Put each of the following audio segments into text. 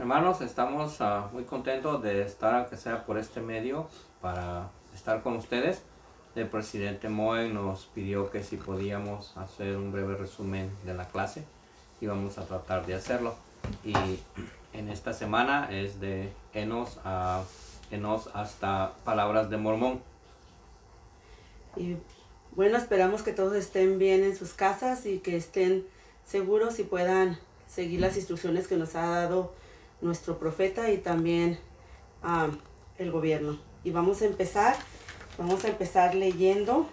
Hermanos, estamos muy contentos de estar, aunque sea por este medio, para estar con ustedes. El presidente Moe nos pidió que si podíamos hacer un breve resumen de la clase y vamos a tratar de hacerlo. Y en esta semana es de Enos hasta Palabras de Mormón. Y bueno, esperamos que todos estén bien en sus casas y que estén seguros y puedan seguir las instrucciones que nos ha dado nuestro profeta y también el gobierno. Y vamos a empezar leyendo.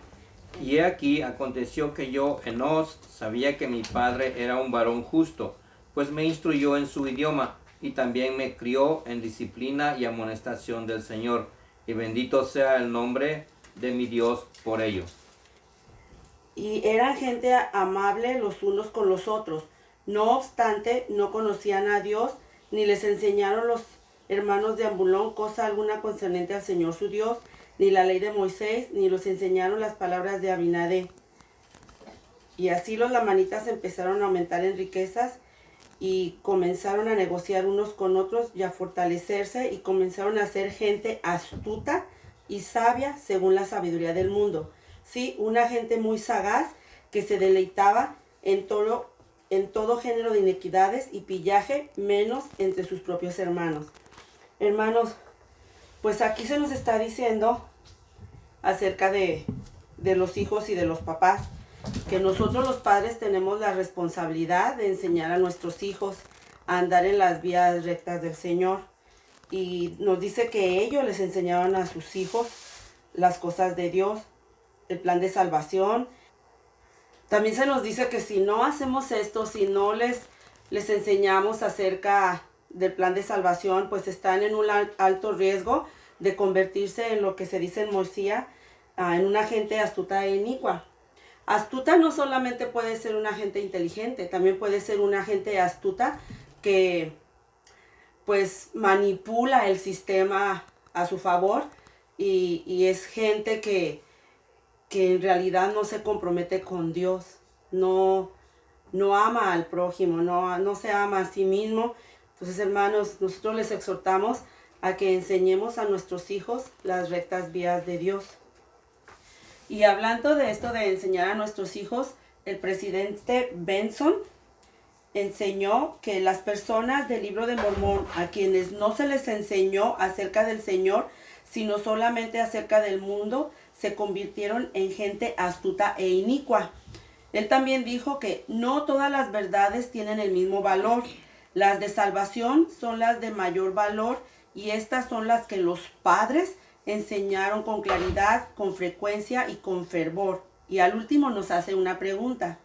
Y he aquí aconteció que yo, Enos, sabía que mi padre era un varón justo, pues me instruyó en su idioma, y también me crió en disciplina y amonestación del Señor, y bendito sea el nombre de mi Dios por ello. Y eran gente amable los unos con los otros. No obstante, no conocían a Dios, ni les enseñaron los hermanos de Ambulón cosa alguna concerniente al Señor su Dios, ni la ley de Moisés, ni los enseñaron las palabras de Abinadé. Y así los lamanitas empezaron a aumentar en riquezas y comenzaron a negociar unos con otros y a fortalecerse y comenzaron a ser gente astuta y sabia según la sabiduría del mundo. Sí, una gente muy sagaz que se deleitaba en todo género de inequidades y pillaje, menos entre sus propios hermanos. Hermanos, pues aquí se nos está diciendo acerca de los hijos y de los papás, que nosotros los padres tenemos la responsabilidad de enseñar a nuestros hijos a andar en las vías rectas del Señor. Y nos dice que ellos les enseñaron a sus hijos las cosas de Dios, el plan de salvación. También se nos dice que si no hacemos esto, si no les enseñamos acerca del plan de salvación, pues están en un alto riesgo de convertirse en lo que se dice en Moisés, en una gente astuta e inicua. Astuta no solamente puede ser una gente inteligente, también puede ser una gente astuta que pues manipula el sistema a su favor y es gente que en realidad no se compromete con Dios, no ama al prójimo, no se ama a sí mismo. Entonces, hermanos, nosotros les exhortamos a que enseñemos a nuestros hijos las rectas vías de Dios. Y hablando de esto de enseñar a nuestros hijos, el presidente Benson enseñó que las personas del libro de Mormón, a quienes no se les enseñó acerca del Señor, sino solamente acerca del mundo, se convirtieron en gente astuta e inicua. Él también dijo que no todas las verdades tienen el mismo valor. Las de salvación son las de mayor valor y estas son las que los padres enseñaron con claridad, con frecuencia y con fervor. Y al último nos hace una pregunta.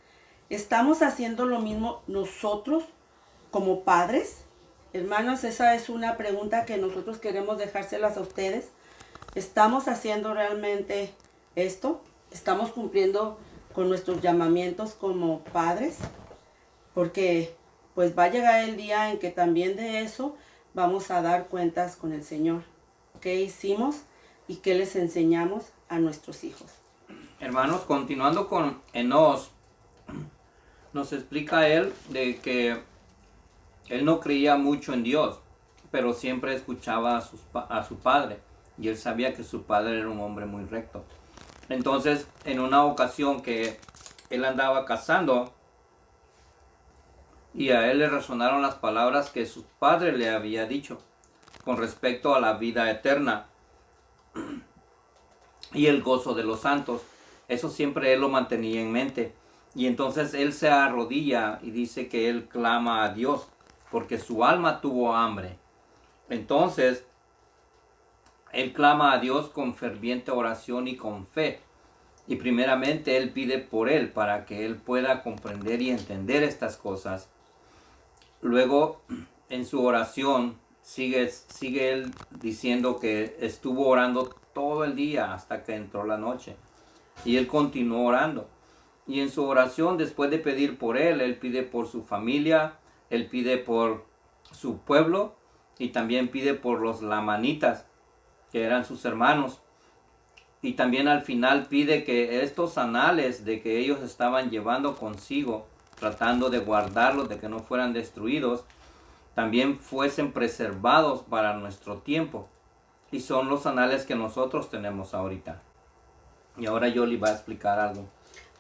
¿Estamos haciendo lo mismo nosotros como padres? Hermanos, esa es una pregunta que nosotros queremos dejárselas a ustedes. ¿Estamos haciendo realmente esto? ¿Estamos cumpliendo con nuestros llamamientos como padres? Porque pues va a llegar el día en que también de eso vamos a dar cuentas con el Señor. ¿Qué hicimos y qué les enseñamos a nuestros hijos? Hermanos, continuando con Enos, nos explica él de que él no creía mucho en Dios, pero siempre escuchaba a su padre, y él sabía que su padre era un hombre muy recto. Entonces, en una ocasión que él andaba cazando, y a él le resonaron las palabras que su padre le había dicho con respecto a la vida eterna y el gozo de los santos. Eso siempre él lo mantenía en mente. Y entonces él se arrodilla y dice que él clama a Dios porque su alma tuvo hambre. Entonces él clama a Dios con ferviente oración y con fe. Y primeramente él pide por él para que él pueda comprender y entender estas cosas. Luego en su oración sigue él diciendo que estuvo orando todo el día hasta que entró la noche. Y él continuó orando. Y en su oración, después de pedir por él pide por su familia, él pide por su pueblo y también pide por los lamanitas, que eran sus hermanos. Y también al final pide que estos anales de que ellos estaban llevando consigo, tratando de guardarlos, de que no fueran destruidos, también fuesen preservados para nuestro tiempo. Y son los anales que nosotros tenemos ahorita. Y ahora Yoli va a explicar algo.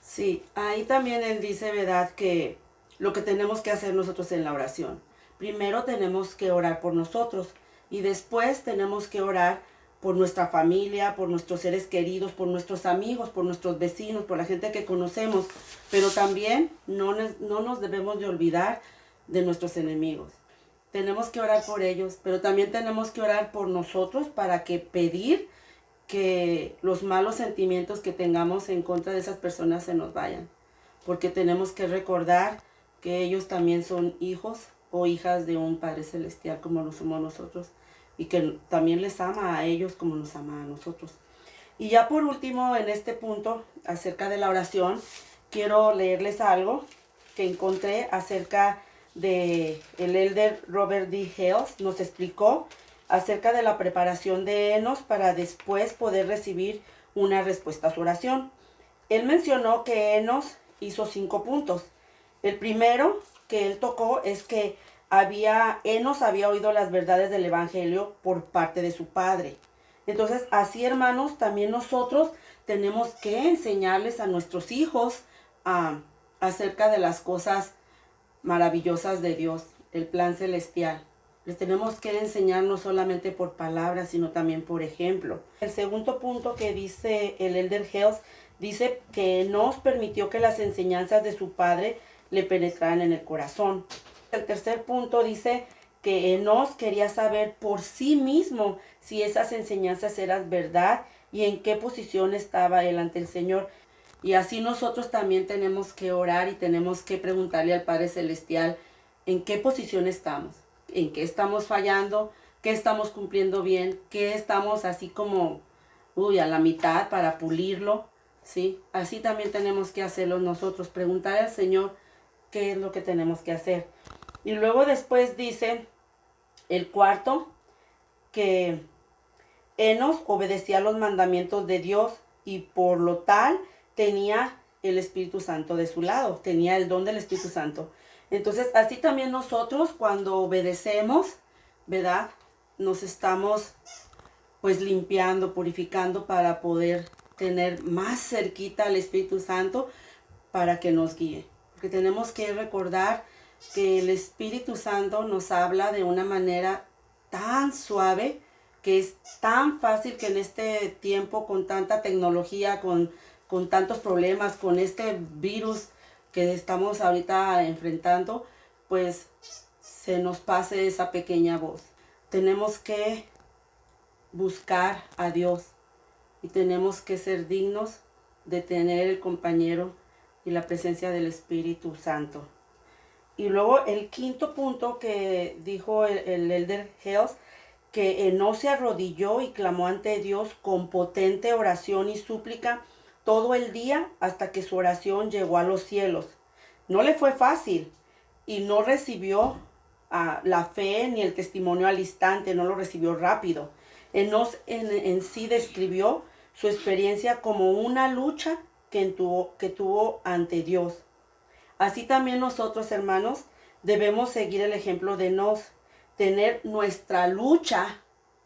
Sí, ahí también él dice, ¿verdad?, que lo que tenemos que hacer nosotros en la oración. Primero tenemos que orar por nosotros y después tenemos que orar por nuestra familia, por nuestros seres queridos, por nuestros amigos, por nuestros vecinos, por la gente que conocemos. Pero también no nos debemos de olvidar de nuestros enemigos. Tenemos que orar por ellos, pero también tenemos que orar por nosotros para que pedir que los malos sentimientos que tengamos en contra de esas personas se nos vayan. Porque tenemos que recordar que ellos también son hijos o hijas de un Padre Celestial como lo somos nosotros. Y que también les ama a ellos como nos ama a nosotros. Y ya por último, en este punto, acerca de la oración, quiero leerles algo que encontré acerca de el elder Robert D. Hales. Nos explicó acerca de la preparación de Enos para después poder recibir una respuesta a su oración. Él mencionó que Enos hizo 5 puntos. El primero que él tocó es que Enos había oído las verdades del Evangelio por parte de su padre. Entonces, así, hermanos, también nosotros tenemos que enseñarles a nuestros hijos acerca de las cosas maravillosas de Dios, el plan celestial. Les tenemos que enseñar no solamente por palabras, sino también por ejemplo. El segundo punto que dice el elder Hales, dice que nos permitió que las enseñanzas de su padre le penetraran en el corazón. El tercer punto dice que Enos quería saber por sí mismo si esas enseñanzas eran verdad y en qué posición estaba él ante el Señor. Y así nosotros también tenemos que orar y tenemos que preguntarle al Padre Celestial en qué posición estamos, en qué estamos fallando, qué estamos cumpliendo bien, qué estamos así como a la mitad para pulirlo, ¿sí? Así también tenemos que hacerlo nosotros, preguntar al Señor qué es lo que tenemos que hacer. Y luego después dice el cuarto, que Enos obedecía los mandamientos de Dios y por lo tal tenía el Espíritu Santo de su lado, tenía el don del Espíritu Santo. Entonces, así también nosotros cuando obedecemos, ¿verdad?, nos estamos pues limpiando, purificando para poder tener más cerquita al Espíritu Santo para que nos guíe. Porque tenemos que recordar que el Espíritu Santo nos habla de una manera tan suave, que es tan fácil que en este tiempo con tanta tecnología, con tantos problemas, con este virus que estamos ahorita enfrentando, pues se nos pase esa pequeña voz. Tenemos que buscar a Dios y tenemos que ser dignos de tener el compañero y la presencia del Espíritu Santo. Y luego el quinto punto que dijo el elder Hales, que Enos se arrodilló y clamó ante Dios con potente oración y súplica todo el día hasta que su oración llegó a los cielos. No le fue fácil y no recibió la fe ni el testimonio al instante, no lo recibió rápido. Enos en sí describió su experiencia como una lucha que tuvo ante Dios. Así también nosotros, hermanos, debemos seguir el ejemplo de Enos, tener nuestra lucha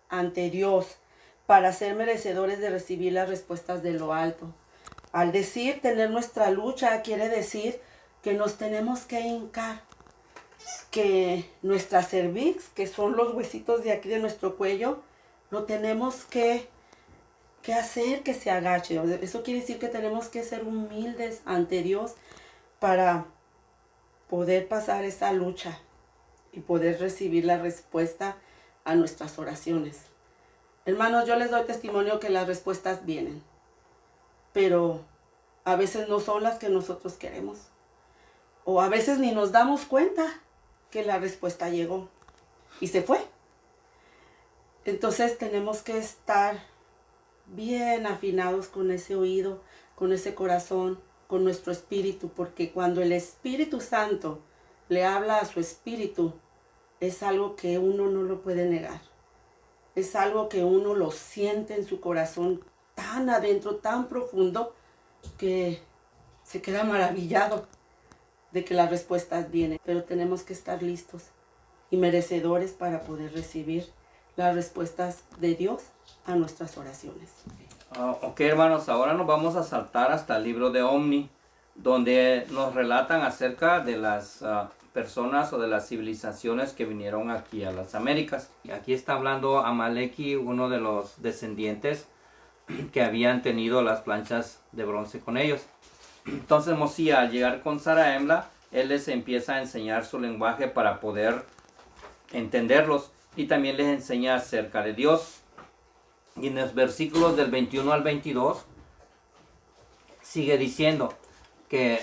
ante Dios para ser merecedores de recibir las respuestas de lo alto. Al decir tener nuestra lucha, quiere decir que nos tenemos que hincar, que nuestra cervix, que son los huesitos de aquí de nuestro cuello, lo tenemos que hacer que se agache. Eso quiere decir que tenemos que ser humildes ante Dios para poder pasar esa lucha y poder recibir la respuesta a nuestras oraciones. Hermanos, yo les doy testimonio que las respuestas vienen, pero a veces no son las que nosotros queremos. O a veces ni nos damos cuenta que la respuesta llegó y se fue. Entonces tenemos que estar bien afinados con ese oído, con ese corazón, con nuestro espíritu, porque cuando el Espíritu Santo le habla a su espíritu, es algo que uno no lo puede negar. Es algo que uno lo siente en su corazón tan adentro, tan profundo, que se queda maravillado de que las respuestas vienen. Pero tenemos que estar listos y merecedores para poder recibir las respuestas de Dios a nuestras oraciones. Ok, hermanos, ahora nos vamos a saltar hasta el libro de Omni, donde nos relatan acerca de las personas o de las civilizaciones que vinieron aquí a las Américas. Y aquí está hablando Amaleki, uno de los descendientes que habían tenido las planchas de bronce con ellos. Entonces Mosía, al llegar con Zarahemla, él les empieza a enseñar su lenguaje para poder entenderlos, y también les enseña acerca de Dios. Y en los versículos del 21 al 22 sigue diciendo que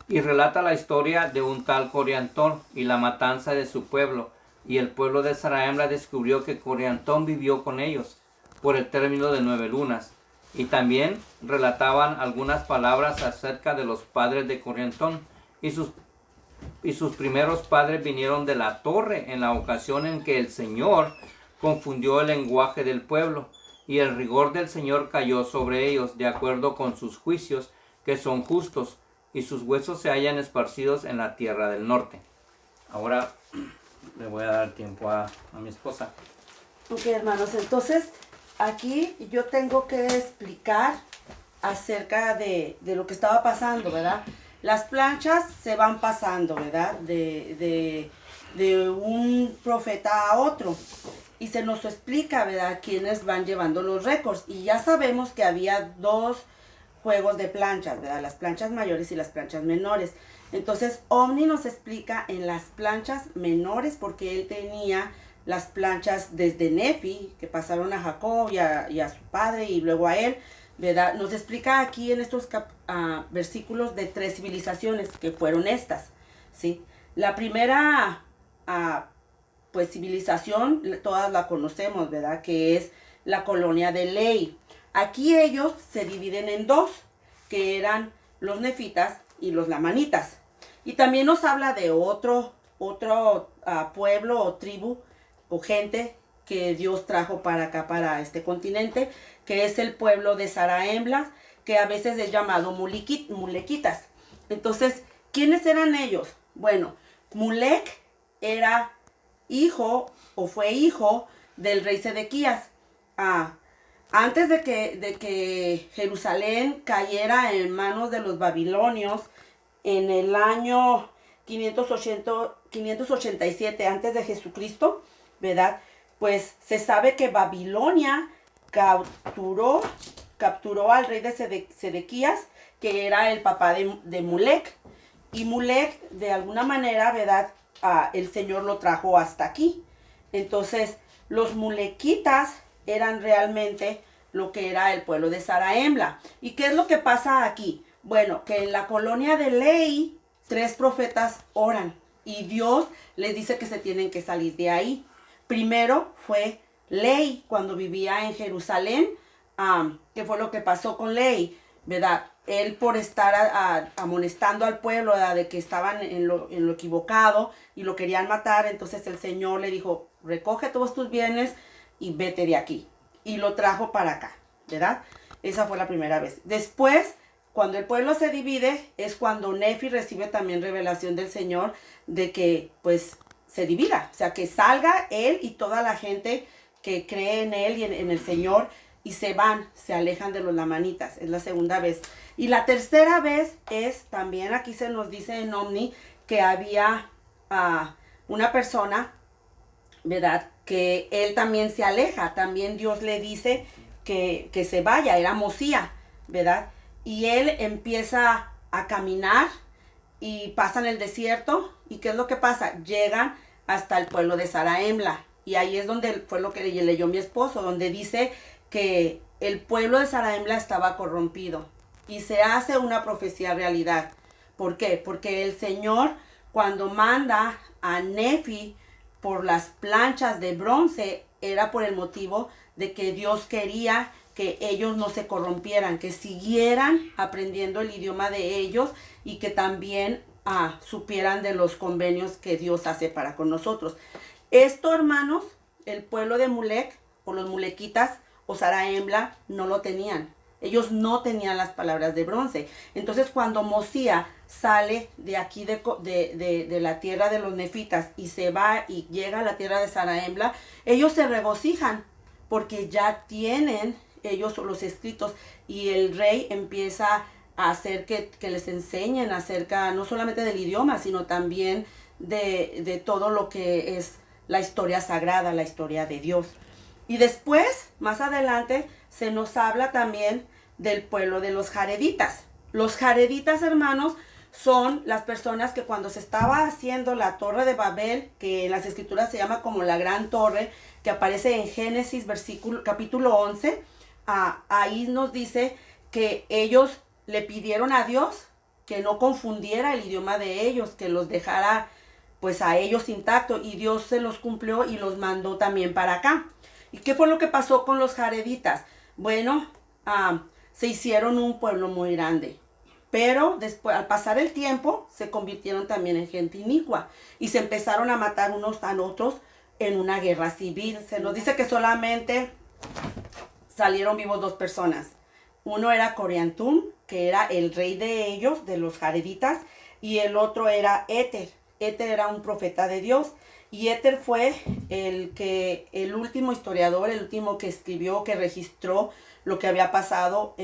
y relata la historia de un tal Coriantón y la matanza de su pueblo, y el pueblo de Zarahemla descubrió que Coriantón vivió con ellos por el término de 9 lunas. Y también relataban algunas palabras acerca de los padres de Coriantón, y sus primeros padres vinieron de la torre en la ocasión en que el Señor confundió el lenguaje del pueblo, y el rigor del Señor cayó sobre ellos de acuerdo con sus juicios, que son justos, y sus huesos se hallan esparcidos en la tierra del norte. Ahora le voy a dar tiempo a mi esposa. Ok, hermanos, entonces aquí yo tengo que explicar acerca de lo que estaba pasando, ¿verdad? Las planchas se van pasando, ¿verdad? De un profeta a otro. Y se nos explica, ¿verdad?, quiénes van llevando los récords. Y ya sabemos que había dos juegos de planchas, ¿verdad? Las planchas mayores y las planchas menores. Entonces, Omni nos explica en las planchas menores, porque él tenía las planchas desde Nefi, que pasaron a Jacob y a su padre y luego a él, ¿verdad? Nos explica aquí en estos versículos de 3 civilizaciones que fueron estas, ¿sí? La primera, pues, civilización, todas la conocemos, ¿verdad? Que es la colonia de Ley. Aquí ellos se dividen en dos, que eran los nefitas y los lamanitas. Y también nos habla de otro pueblo o tribu o gente que Dios trajo para acá, para este continente, que es el pueblo de Zarahemla, que a veces es llamado mulequitas. Entonces, ¿quiénes eran ellos? Bueno, Mulek era hijo o fue hijo del rey Sedequías. Antes de que Jerusalén cayera en manos de los babilonios en el año 587 antes de Jesucristo, ¿verdad? Pues se sabe que Babilonia capturó al rey de Sedequías, que era el papá de Mulek. Y Mulek, de alguna manera, ¿verdad?, el Señor lo trajo hasta aquí. Entonces, los mulequitas eran realmente lo que era el pueblo de Zarahemla. ¿Y qué es lo que pasa aquí? Bueno, que en la colonia de Ley, 3 profetas oran y Dios les dice que se tienen que salir de ahí. Primero fue Ley, cuando vivía en Jerusalén. ¿Qué fue lo que pasó con Ley? ¿Verdad? Él, por estar amonestando al pueblo, ¿verdad?, de que estaban en lo equivocado y lo querían matar, entonces el Señor le dijo: recoge todos tus bienes y vete de aquí. Y lo trajo para acá, ¿verdad? Esa fue la primera vez. Después, cuando el pueblo se divide, es cuando Nefi recibe también revelación del Señor de que, pues, se divida. O sea, que salga él y toda la gente que cree en él y en el Señor, y se van, se alejan de los lamanitas. Es la segunda vez. Y la tercera vez es, también aquí se nos dice en Omni, que había una persona, ¿verdad?, que él también se aleja. También Dios le dice que se vaya. Era Mosía, ¿verdad? Y él empieza a caminar y pasan el desierto. ¿Y qué es lo que pasa? Llegan hasta el pueblo de Zarahemla. Y ahí es donde fue lo que leyó mi esposo, donde dice que el pueblo de Zarahemla estaba corrompido. Y se hace una profecía realidad. ¿Por qué? Porque el Señor, cuando manda a Nefi por las planchas de bronce, era por el motivo de que Dios quería que ellos no se corrompieran, que siguieran aprendiendo el idioma de ellos y que también supieran de los convenios que Dios hace para con nosotros. Esto, hermanos, el pueblo de Mulek o los mulequitas o Zarahemla no lo tenían. Ellos no tenían las palabras de bronce. Entonces cuando Mosía sale de aquí de la tierra de los nefitas y se va y llega a la tierra de Zarahemla, ellos se regocijan porque ya tienen ellos los escritos y el rey empieza a hacer que les enseñen acerca no solamente del idioma, sino también de todo lo que es la historia sagrada, la historia de Dios. Y después, más adelante, se nos habla también del pueblo de los jareditas. Los jareditas, hermanos, son las personas que cuando se estaba haciendo la torre de Babel, que en las escrituras se llama como la gran torre, que aparece en Génesis capítulo 11, ahí nos dice que ellos le pidieron a Dios que no confundiera el idioma de ellos, que los dejara pues a ellos intacto, y Dios se los cumplió y los mandó también para acá. ¿Y qué fue lo que pasó con los jareditas? Bueno, se hicieron un pueblo muy grande, pero después, al pasar el tiempo, se convirtieron también en gente inicua y se empezaron a matar unos a otros en una guerra civil. Se nos dice que solamente salieron vivos 2 personas. Uno era Coriantum, que era el rey de ellos, de los jareditas, y el otro era Éter. Éter era un profeta de Dios, y Éter fue el último historiador, el último que escribió, que registró lo que había pasado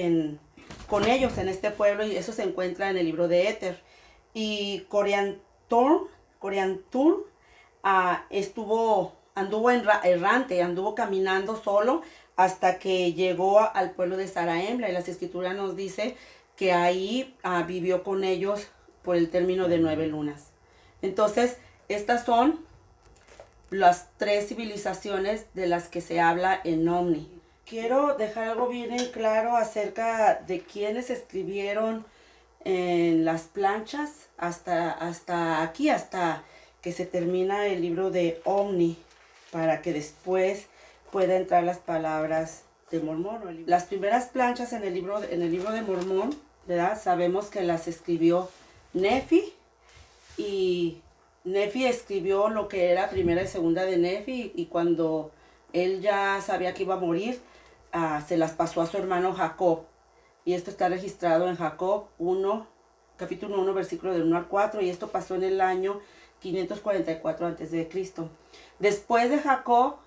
con ellos en este pueblo, y eso se encuentra en el libro de Éter. Y Coriantum anduvo errante, anduvo caminando solo hasta que llegó al pueblo de Zarahemla, y las escrituras nos dice que ahí vivió con ellos por el término de 9 lunas. Entonces, estas son las 3 civilizaciones de las que se habla en Omni. Quiero dejar algo bien en claro acerca de quienes escribieron en las planchas hasta aquí, hasta que se termina el libro de Omni, para que después pueda entrar las palabras de Mormón. Las primeras planchas en el libro de Mormón, ¿verdad? Sabemos que las escribió Nefi, y Nefi escribió lo que era primera y segunda de Nefi, y cuando él ya sabía que iba a morir, se las pasó a su hermano Jacob. Y esto está registrado en Jacob 1, capítulo 1, versículo del 1 al 4, y esto pasó en el año 544 a.C. Después de Jacob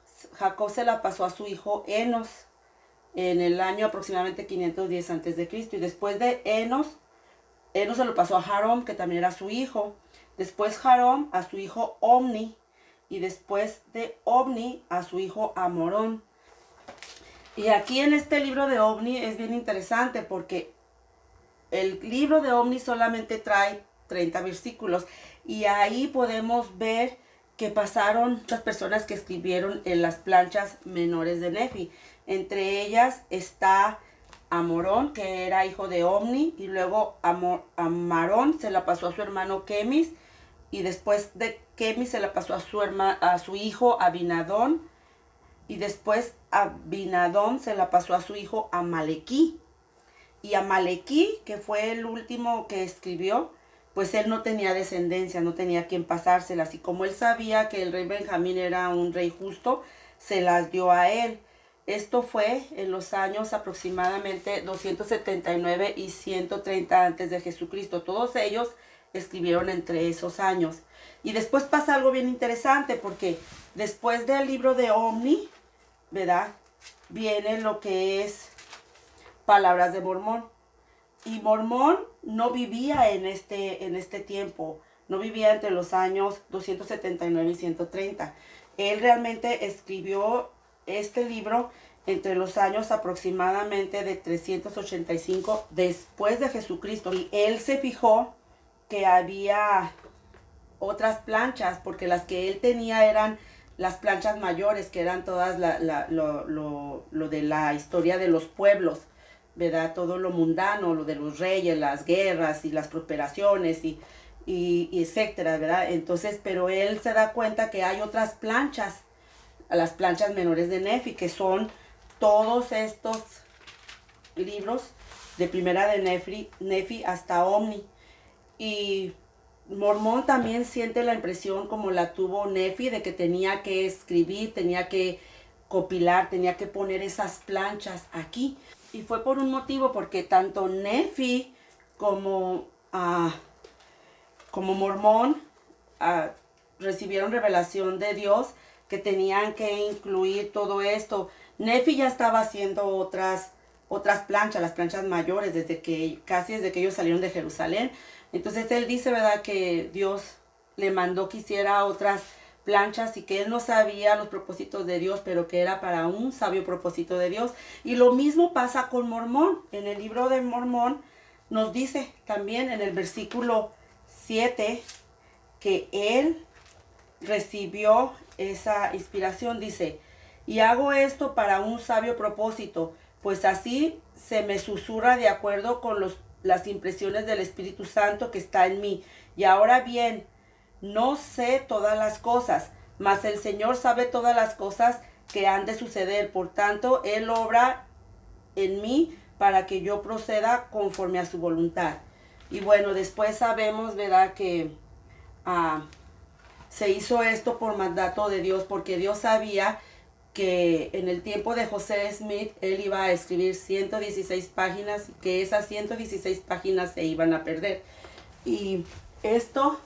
se la pasó a su hijo Enos en el año aproximadamente 510 a.C. Y después de Enos se lo pasó a Jarom, que también era su hijo. Después Jarom a su hijo Omni, y después de Omni a su hijo Amorón. Y aquí en este libro de Omni es bien interesante porque el libro de Omni solamente trae 30 versículos, y ahí podemos ver que pasaron muchas personas que escribieron en las planchas menores de Nefi. Entre ellas está Amorón, que era hijo de Omni, y luego Amarón se la pasó a su hermano Kemis, y después de Kemis se la pasó a su hijo Abinadón, y después Abinadón se la pasó a su hijo Amalequí. Y Amalequí, que fue el último que escribió, pues él no tenía descendencia, no tenía quien pasárselas, y como él sabía que el rey Benjamín era un rey justo, se las dio a él. Esto fue en los años aproximadamente 279 y 130 antes de Jesucristo. Todos ellos escribieron entre esos años. Y después pasa algo bien interesante, porque después del libro de Omni, ¿verdad?, viene lo que es Palabras de Mormón. Y Mormón no vivía en este tiempo, no vivía entre los años 279 y 130. Él realmente escribió este libro entre los años aproximadamente de 385 después de Jesucristo. Y él se fijó que había otras planchas, porque las que él tenía eran las planchas mayores, que eran todas lo de la historia de los pueblos, ¿verdad? Todo lo mundano, lo de los reyes, las guerras y las prosperaciones y etcétera, ¿verdad? Entonces, pero él se da cuenta que hay otras planchas, las planchas menores de Nefi, que son todos estos libros de primera de Nefi hasta Omni. Y Mormón también siente la impresión como la tuvo Nefi, de que tenía que escribir, tenía que copilar, tenía que poner esas planchas aquí. Y fue por un motivo, porque tanto Nefi como, como Mormón recibieron revelación de Dios que tenían que incluir todo esto. Nefi ya estaba haciendo otras planchas, las planchas mayores, casi desde que ellos salieron de Jerusalén. Entonces él dice, ¿verdad?, que Dios le mandó que hiciera otras planchas y que él no sabía los propósitos de Dios, pero que era para un sabio propósito de Dios. Y lo mismo pasa con Mormón. En el libro de Mormón nos dice también en el versículo 7 que él recibió esa inspiración. Dice, y hago esto para un sabio propósito, pues así se me susurra de acuerdo con las impresiones del Espíritu Santo que está en mí. Y ahora bien, no sé todas las cosas, mas el Señor sabe todas las cosas que han de suceder. Por tanto, Él obra en mí para que yo proceda conforme a su voluntad. Y bueno, después sabemos, ¿verdad?, que se hizo esto por mandato de Dios, porque Dios sabía que en el tiempo de José Smith, él iba a escribir 116 páginas, que esas 116 páginas se iban a perder. Y esto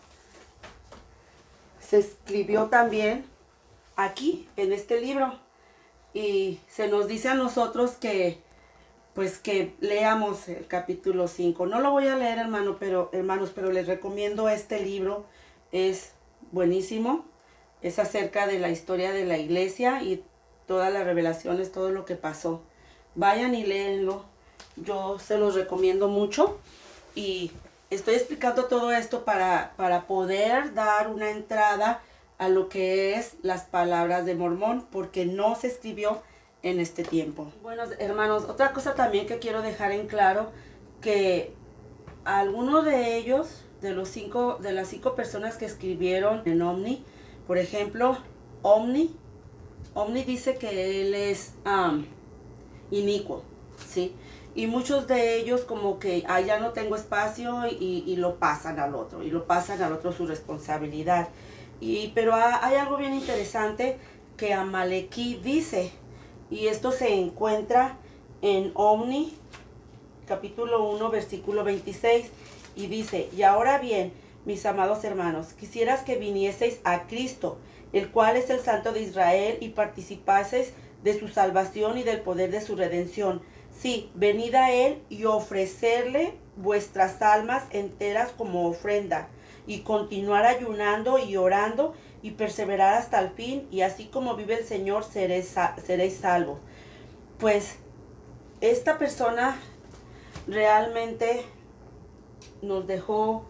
se escribió también aquí, en este libro. Y se nos dice a nosotros que, pues, que leamos el capítulo 5. No lo voy a leer, hermanos, pero les recomiendo este libro. Es buenísimo. Es acerca de la historia de la iglesia y todas las revelaciones, todo lo que pasó. Vayan y léenlo. Yo se los recomiendo mucho. Y estoy explicando todo esto para poder dar una entrada a lo que es las palabras de Mormón, porque no se escribió en este tiempo. Bueno, hermanos, otra cosa también que quiero dejar en claro, que algunos de ellos, de las 5 personas que escribieron en Omni, por ejemplo, Omni dice que él es inicuo, ¿sí? Y muchos de ellos como que, ya no tengo espacio y lo pasan al otro, su responsabilidad. Pero hay algo bien interesante que Amalequí dice, y esto se encuentra en Omni, capítulo 1, versículo 26, y dice, y ahora bien, mis amados hermanos, quisieras que vinieseis a Cristo, el cual es el Santo de Israel, y participaseis de su salvación y del poder de su redención. Sí, venid a Él y ofrecerle vuestras almas enteras como ofrenda, y continuar ayunando y orando, y perseverar hasta el fin, y así como vive el Señor, seréis salvos. Pues, esta persona realmente nos dejó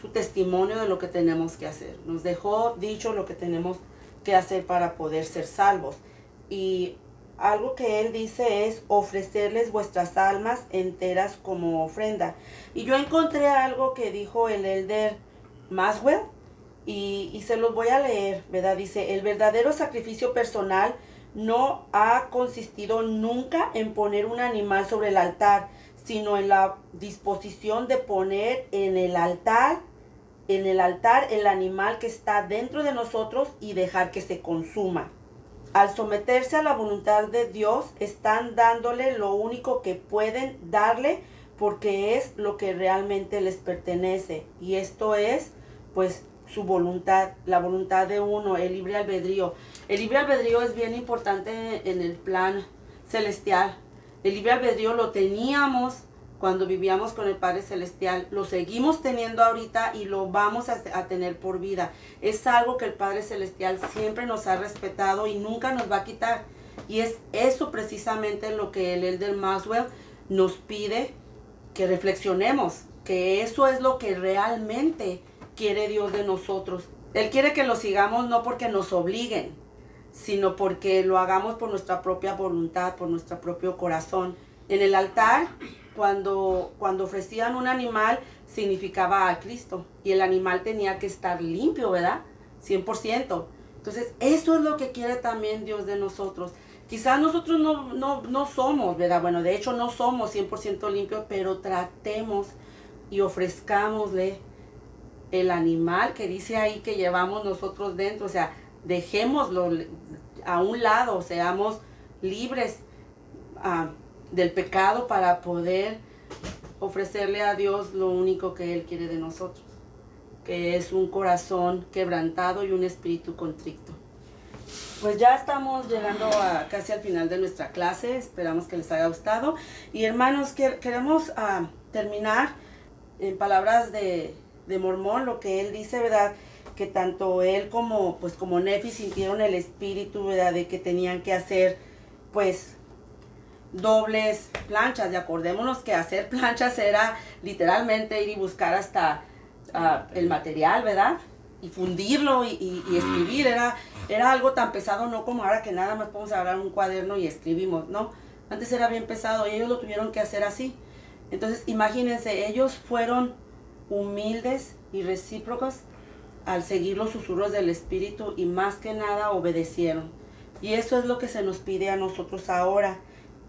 su testimonio de lo que tenemos que hacer. Nos dejó dicho lo que tenemos que hacer para poder ser salvos. Y algo que él dice es ofrecerles vuestras almas enteras como ofrenda. Y yo encontré algo que dijo el elder Maswell y se los voy a leer, ¿verdad? Dice, el verdadero sacrificio personal no ha consistido nunca en poner un animal sobre el altar, sino en la disposición de poner en el altar el animal que está dentro de nosotros y dejar que se consuma. Al someterse a la voluntad de Dios, están dándole lo único que pueden darle, porque es lo que realmente les pertenece. Y esto es, pues, su voluntad, la voluntad de uno, el libre albedrío. El libre albedrío es bien importante en el plan celestial. El libre albedrío lo teníamos cuando vivíamos con el Padre Celestial, lo seguimos teniendo ahorita y lo vamos a tener por vida. Es algo que el Padre Celestial siempre nos ha respetado y nunca nos va a quitar. Y es eso precisamente lo que el elder Maswell nos pide que reflexionemos, que eso es lo que realmente quiere Dios de nosotros. Él quiere que lo sigamos no porque nos obliguen, sino porque lo hagamos por nuestra propia voluntad, por nuestro propio corazón. En el altar, cuando ofrecían un animal, significaba a Cristo. Y el animal tenía que estar limpio, ¿verdad? 100%. Entonces, eso es lo que quiere también Dios de nosotros. Quizás nosotros no somos, ¿verdad? Bueno, de hecho no somos 100% limpios, pero tratemos y ofrezcámosle el animal que dice ahí que llevamos nosotros dentro. O sea, dejémoslo a un lado, seamos libres del pecado para poder ofrecerle a Dios lo único que Él quiere de nosotros, que es un corazón quebrantado y un espíritu contrito. Pues ya estamos llegando casi al final de nuestra clase, esperamos que les haya gustado. Y hermanos, queremos terminar en palabras de Mormón, lo que él dice, ¿verdad? Que tanto él como Nefi sintieron el espíritu, ¿verdad? De que tenían que hacer, pues, dobles planchas. Y acordémonos que hacer planchas era literalmente ir y buscar hasta el material, ¿verdad? Y fundirlo y escribir. Era algo tan pesado, no como ahora que nada más podemos agarrar un cuaderno y escribimos, ¿no? Antes era bien pesado y ellos lo tuvieron que hacer así. Entonces, imagínense, ellos fueron humildes y recíprocos al seguir los susurros del Espíritu y más que nada obedecieron. Y eso es lo que se nos pide a nosotros ahora,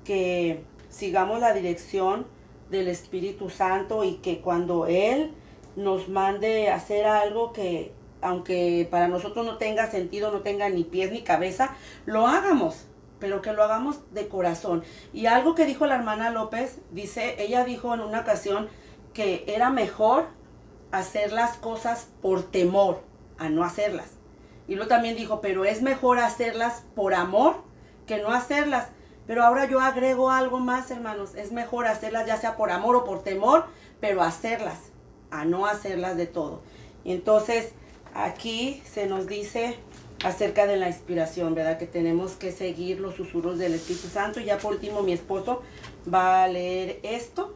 que sigamos la dirección del Espíritu Santo y que cuando Él nos mande hacer algo que, aunque para nosotros no tenga sentido, no tenga ni pies ni cabeza, lo hagamos, pero que lo hagamos de corazón. Y algo que dijo la hermana López, ella dijo en una ocasión que era mejor hacer las cosas por temor a no hacerlas. Y luego también dijo, pero es mejor hacerlas por amor que no hacerlas. Pero ahora yo agrego algo más, hermanos, es mejor hacerlas ya sea por amor o por temor, pero hacerlas, a no hacerlas de todo. Y entonces aquí se nos dice acerca de la inspiración, ¿verdad? Que tenemos que seguir los susurros del Espíritu Santo. Y ya por último mi esposo va a leer esto.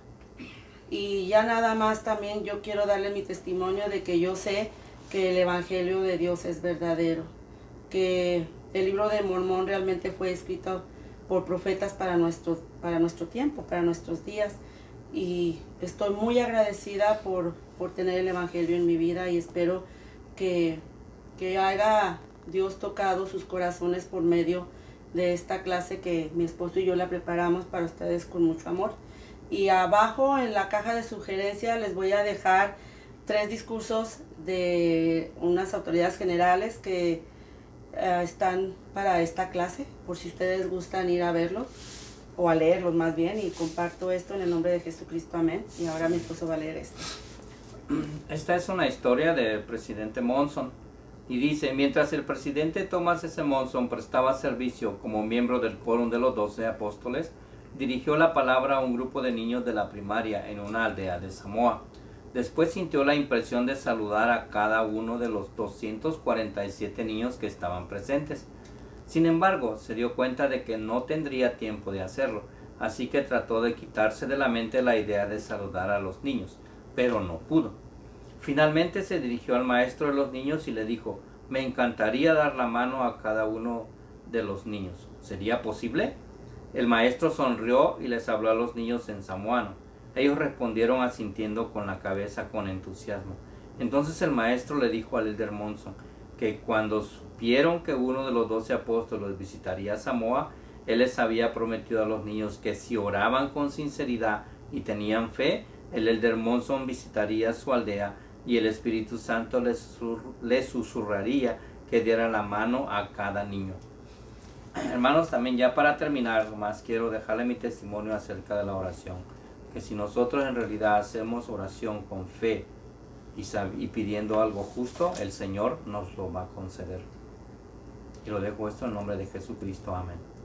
Y ya nada más también yo quiero darle mi testimonio de que yo sé que el Evangelio de Dios es verdadero. Que el libro de Mormón realmente fue escrito por profetas para nuestro tiempo, para nuestros días. Y estoy muy agradecida por tener el Evangelio en mi vida y espero que haya Dios tocado sus corazones por medio de esta clase que mi esposo y yo la preparamos para ustedes con mucho amor. Y abajo en la caja de sugerencias les voy a dejar 3 discursos de unas autoridades generales que están para esta clase, por si ustedes gustan ir a verlos o a leerlos más bien. Y comparto esto en el nombre de Jesucristo, amén. Y ahora mi esposo va a leer esto. Esta es una historia del presidente Monson y dice: mientras el presidente Thomas S. Monson prestaba servicio como miembro del quórum de los 12 apóstoles, dirigió la palabra a un grupo de niños de la primaria en una aldea de Samoa. Después sintió la impresión de saludar a cada uno de los 247 niños que estaban presentes. Sin embargo, se dio cuenta de que no tendría tiempo de hacerlo, así que trató de quitarse de la mente la idea de saludar a los niños, pero no pudo. Finalmente se dirigió al maestro de los niños y le dijo: me encantaría dar la mano a cada uno de los niños. ¿Sería posible? El maestro sonrió y les habló a los niños en samoano. Ellos respondieron asintiendo con la cabeza con entusiasmo. Entonces el maestro le dijo al elder Monson que cuando supieron que uno de los 12 apóstoles visitaría Samoa, él les había prometido a los niños que si oraban con sinceridad y tenían fe, el elder Monson visitaría su aldea y el Espíritu Santo les susurraría que diera la mano a cada niño. Hermanos, también ya para terminar, más quiero dejarle mi testimonio acerca de la oración. Que si nosotros en realidad hacemos oración con fe y pidiendo algo justo, el Señor nos lo va a conceder. Y lo dejo esto en nombre de Jesucristo. Amén.